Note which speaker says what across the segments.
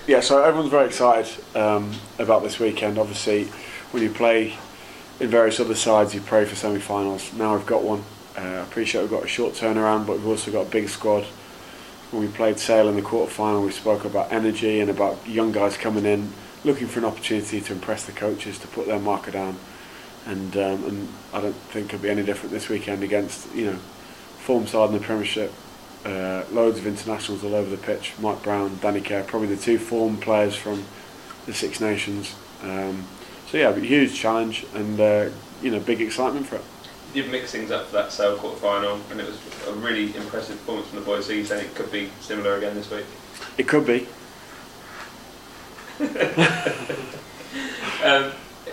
Speaker 1: Yeah, so everyone's very excited about this weekend. Obviously, when you play in various other sides, you pray for semi-finals. Now we've got one. I appreciate we've got a short turnaround, but we've also got a big squad. When we played Sale in the quarter-final, we spoke about energy and about young guys coming in, looking for an opportunity to impress the coaches, to put their marker down. And I don't think it'll be any different this weekend against, form side in the Premiership. Loads of internationals all over the pitch. Mike Brown, Danny Kerr, probably the two form players from the Six Nations. So yeah, a huge challenge and big excitement for it.
Speaker 2: You've mixed things up for that Sale quarter final, and it was a really impressive performance from the boys. So you saying it could be similar again this week?
Speaker 1: It could be.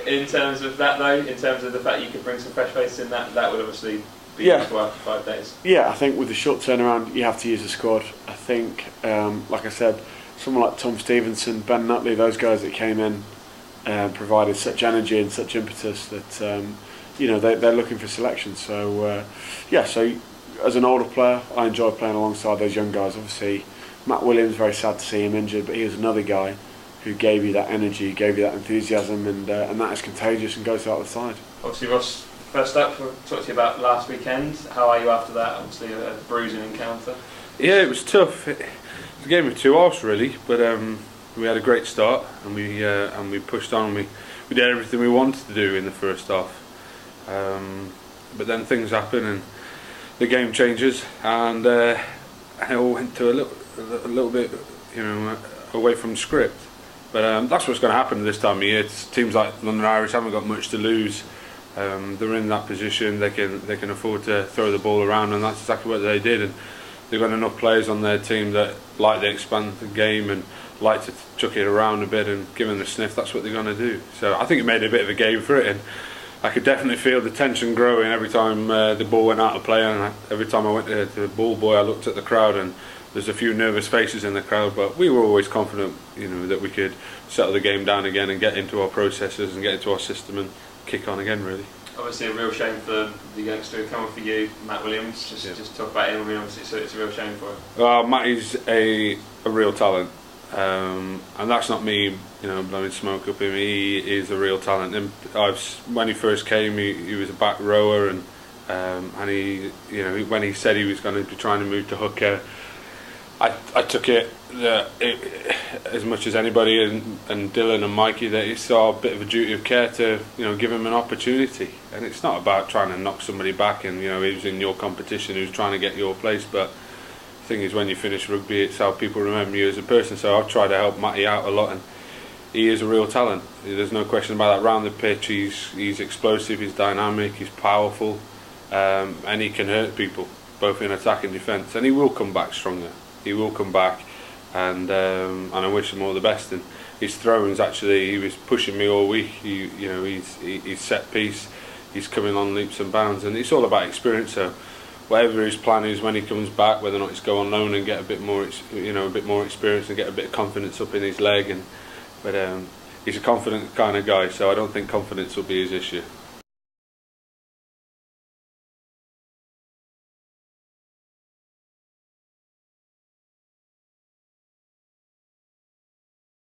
Speaker 2: In terms of that though, in terms of the fact you could bring some fresh faces in, that would obviously be useful after 5 days.
Speaker 1: Yeah, I think with the short turnaround you have to use the squad. I think, like I said, someone like Tom Stevenson, Ben Nutley, those guys that came in provided such energy and such impetus that they're looking for selection. So so as an older player, I enjoy playing alongside those young guys. Obviously, Matt Williams, very sad to see him injured, but he was another guy who gave you that energy, gave you that enthusiasm, and that is contagious and goes throughout the side.
Speaker 2: Obviously, Ross, first up, we'll talk to you about last weekend. How are you after that? Obviously, a bruising encounter.
Speaker 3: Yeah, it was tough. It was a game of two halves really, but we had a great start and we pushed on. We did everything we wanted to do in the first half, but then things happen and the game changes, and it all went to a little bit, away from script. But that's what's going to happen this time of year. Teams like London Irish haven't got much to lose. They're in that position. They can afford to throw the ball around, and that's exactly what they did. And they've got enough players on their team that like to expand the game and like to chuck it around a bit and give them a sniff. That's what they're going to do. So I think it made a bit of a game for it, and I could definitely feel the tension growing every time the ball went out of play. And every time I went to the ball boy, I looked at the crowd, and there's a few nervous faces in the crowd, but we were always confident, that we could settle the game down again and get into our processes and get into our system and kick on again, really.
Speaker 2: Obviously a real shame for the youngster who came on for you, Matt Williams. Just talk about him. I mean, obviously it's a real shame for him.
Speaker 3: Well, Matty's a real talent, and that's not me, blowing smoke up him. He is a real talent. And when he first came, he was a back rower, and he, when he said he was going to be trying to move to hooker, I took it as much as anybody, and Dylan and Mikey, that he saw a bit of a duty of care to give him an opportunity. And it's not about trying to knock somebody back and he was in your competition, who's trying to get your place. But the thing is, when you finish rugby, it's how people remember you as a person. So I've tried to help Matty out a lot, and he is a real talent. There's no question about that. Round the pitch, he's explosive, he's dynamic, he's powerful, and he can hurt people both in attack and defence. And he will come back stronger. He will come back, and I wish him all the best. And his throw-ins, actually, he was pushing me all week. He's set piece, he's coming on leaps and bounds, and it's all about experience. So whatever his plan is when he comes back, whether or not he's go on loan and get a bit more experience and get a bit of confidence up in his leg. But he's a confident kind of guy, so I don't think confidence will be his issue.